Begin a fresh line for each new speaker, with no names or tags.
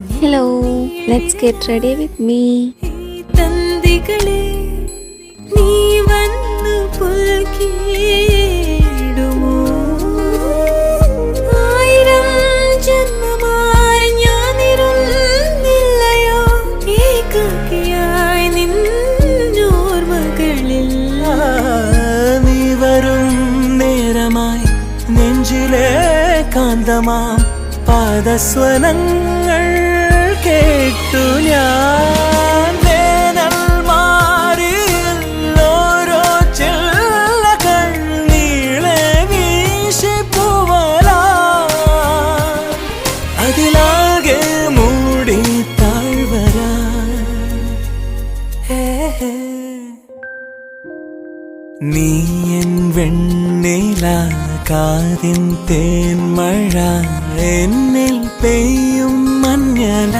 Hello, let's get ready with me.
തന്തികളെ നീ വന്നു പുൽകിടുമോ ആയിരം ജന്മമായി ഞാനിരുന്നില്ലയോ ഏകാകിയായി നിന്നോർമകളിൽ
നീ വരും നേരമായി നെഞ്ചിലെ കാന്തമാം പാദസ്വനങ്ങൾ കേട്ടു ഞാൻ വേനൽ മാറിയിൽ ഓരോ ചില്ലകൾ നീളെ വീശിപ്പൂവലാ അതിലാകെ മൂടി താഴ്വരാ നീ എൻ വെണ്ണില കാതിൻ തേൻ മഴ എന്നിൽ പെയ്യും മഞ്ഞല